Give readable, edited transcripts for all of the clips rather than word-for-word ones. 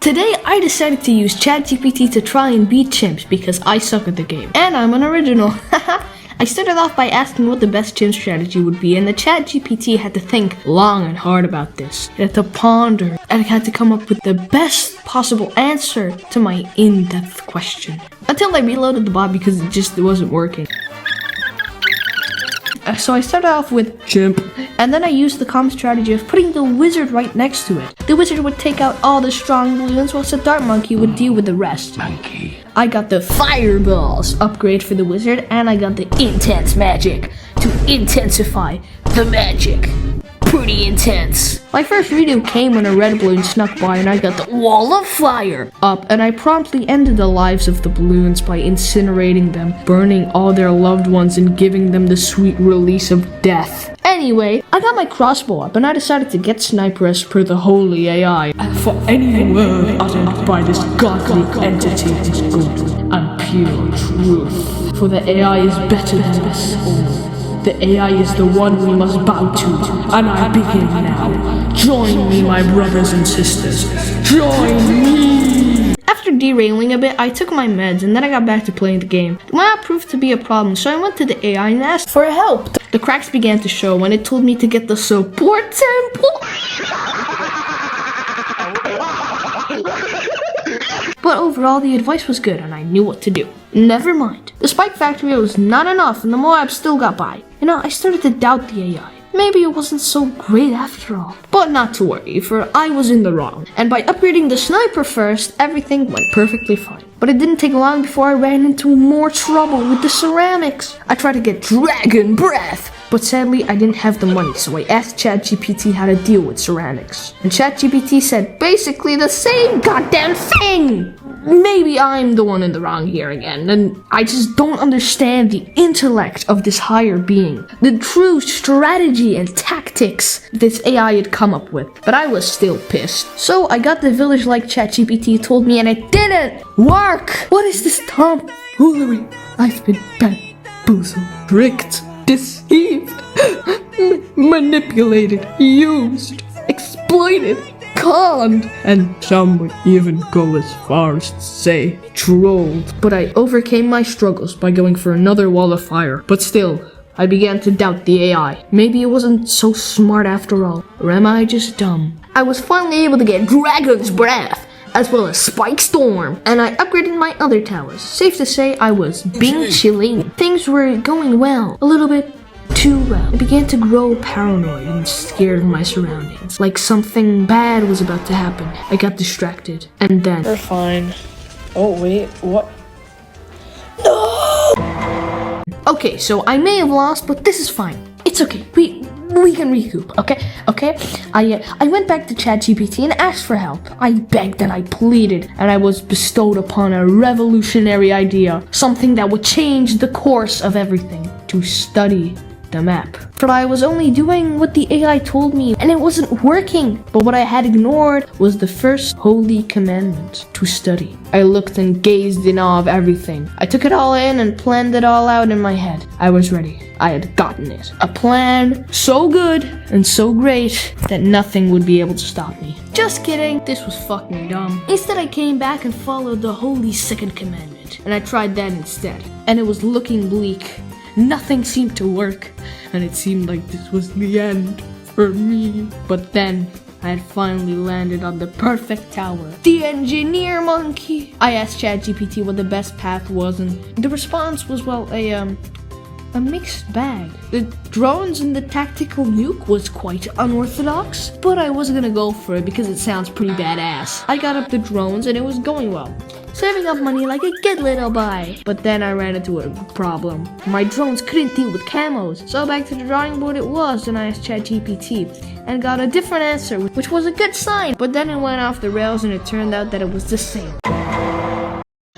Today I decided to use ChatGPT to try and beat chimps because I suck at the game. And I'm an original. I started off by asking what the best chimp strategy would be, and the ChatGPT had to think long and hard about this. It had to ponder, and it had to come up with the best possible answer to my in-depth question. Until I reloaded the bot because it just wasn't working. So I started off with chimp, and then I used the common strategy of putting the wizard right next to it. The wizard would take out all the strong balloons, whilst the dart monkey would deal with the rest. I got the fireballs upgrade for the wizard, and I got the intense magic to intensify the magic. Pretty intense. My first video came when a red balloon snuck by and I got the wall of fire up, and I promptly ended the lives of the balloons by incinerating them, burning all their loved ones and giving them the sweet release of death. Anyway, I got my crossbow up and I decided to get sniper as per the holy AI. For any word uttered by this godly entity is good and pure truth. For the AI is better than us all. The AI is the one we must bow to, and I begin now. Join me, my brothers and sisters. Join me! After derailing a bit, I took my meds, and then I got back to playing the game. The map proved to be a problem, so I went to the AI and asked for help. The cracks began to show when it told me to get the support temple. But overall, the advice was good, and I knew what to do. Never mind. The spike factory was not enough, and the Moab still got by. I started to doubt the AI. Maybe it wasn't so great after all. But not to worry, for I was in the wrong. And by upgrading the sniper first, everything went perfectly fine. But it didn't take long before I ran into more trouble with the ceramics. I tried to get dragon breath, but sadly I didn't have the money, so I asked ChatGPT how to deal with ceramics. And ChatGPT said basically the same goddamn thing! Maybe I'm the one in the wrong here again, and I just don't understand the intellect of this higher being, the true strategy and tactics this AI had come up with. But I was still pissed. So I got the village like ChatGPT told me, and it didn't work! What is this tomfoolery? I've been bamboozled, tricked, deceived, manipulated, used, exploited, conned, and some would even go as far as to say trolled. But I overcame my struggles by going for another wall of fire. But still, I began to doubt the AI. Maybe it wasn't so smart after all, or am I just dumb? I was finally able to get Dragon's Breath, as well as Spike Storm, and I upgraded my other towers. Safe to say I was being chilling. Things were going well, a little bit too well. I began to grow paranoid and scared of my surroundings, like something bad was about to happen. I got distracted, and then... We're fine. Oh wait, what? No! Okay, so I may have lost, but this is fine. It's okay. We can recoup, okay? I went back to ChatGPT and asked for help. I begged and I pleaded, and I was bestowed upon a revolutionary idea, something that would change the course of everything, to study the map. But I was only doing what the AI told me, and it wasn't working. But what I had ignored was the first holy commandment, to study. I looked and gazed in awe of everything. I took it all in and planned it all out in my head. I was ready. I had gotten it. A plan so good and so great that nothing would be able to stop me. Just kidding. This was fucking dumb. Instead, I came back and followed the holy second commandment, and I tried that instead. And it was looking bleak. Nothing seemed to work, and it seemed like this was the end for me. But then, I had finally landed on the perfect tower. The engineer monkey! I asked ChatGPT what the best path was, and the response was, well, a mixed bag. The drones and the tactical nuke was quite unorthodox, but I wasn't gonna go for it because it sounds pretty badass. I got up the drones and it was going well, saving up money like a good little boy. But then I ran into a problem. My drones couldn't deal with camos, so back to the drawing board it was, and I asked ChatGPT and got a different answer, which was a good sign. But then it went off the rails and it turned out that it was the same.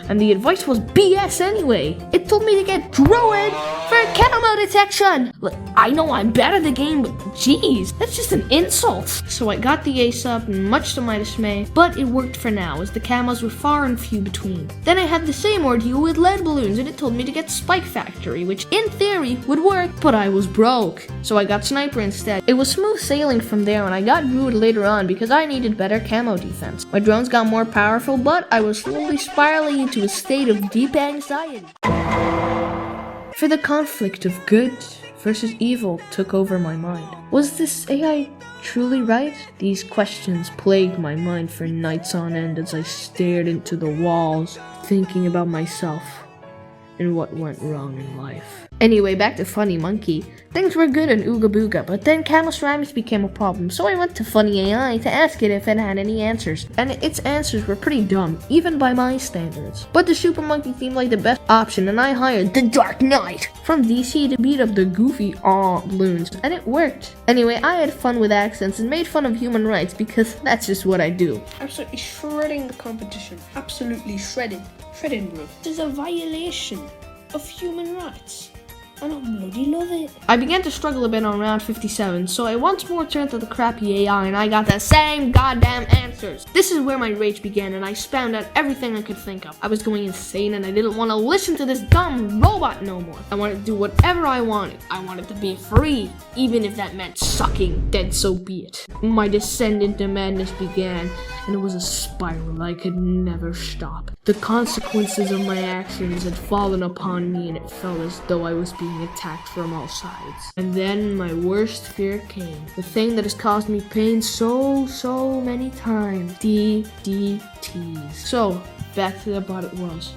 And the advice was BS anyway. It told me to get druid for camo detection. Look, I know I'm bad at the game, but geez, that's just an insult. So I got the ace up, much to my dismay, but it worked for now, as the camos were far and few between. Then I had the same ordeal with lead balloons, and it told me to get Spike Factory, which in theory would work, but I was broke. So I got Sniper instead. It was smooth sailing from there, and I got druid later on because I needed better camo defense. My drones got more powerful, but I was slowly spiraling into a state of deep anxiety. For the conflict of good versus evil took over my mind. Was this AI truly right? These questions plagued my mind for nights on end as I stared into the walls, thinking about myself and what went wrong in life. Anyway, back to Funny Monkey. Things were good in Ooga Booga, but then Camo Ceramics became a problem, so I went to Funny AI to ask it if it had any answers, and its answers were pretty dumb, even by my standards. But the Super Monkey seemed like the best option, and I hired the Dark Knight from DC to beat up the goofy Bloons, and it worked. Anyway, I had fun with accents and made fun of human rights because that's just what I do. Absolutely shredding the competition. Absolutely shredding. Shredding, bro. This is a violation of human rights. And I bloody love it. I began to struggle a bit on round 57, so I once more turned to the crappy AI and I got the same goddamn answers. This is where my rage began and I spammed out everything I could think of. I was going insane and I didn't want to listen to this dumb robot no more. I wanted to do whatever I wanted. I wanted to be free, even if that meant sucking, then so be it. My descent into madness began, and it was a spiral I could never stop. The consequences of my actions had fallen upon me and it felt as though I was being attacked from all sides. And then my worst fear came. The thing that has caused me pain so many times. DDTs. So, back to the part it was.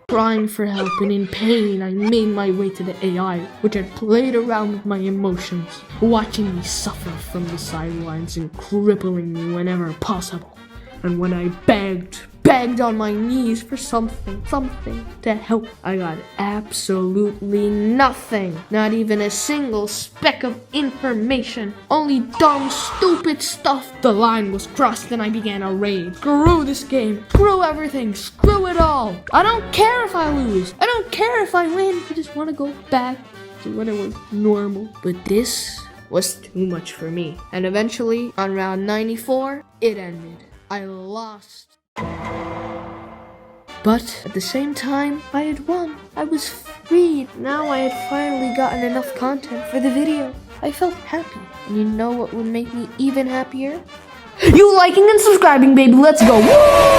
Crying for help and in pain, I made my way to the AI, which had played around with my emotions, watching me suffer from the sidelines and crippling me whenever possible. And when I begged on my knees for something to help, I got absolutely nothing. Not even a single speck of information. Only dumb, stupid stuff. The line was crossed and I began a rage. Screw this game. Screw everything. Screw it all. I don't care if I lose. I don't care if I win. I just want to go back to when it was normal. But this was too much for me. And eventually, on round 94, it ended. I lost. But at the same time, I had won. I was freed. Now I had finally gotten enough content for the video. I felt happy. And you know what would make me even happier? You liking and subscribing, baby. Let's go. Woo!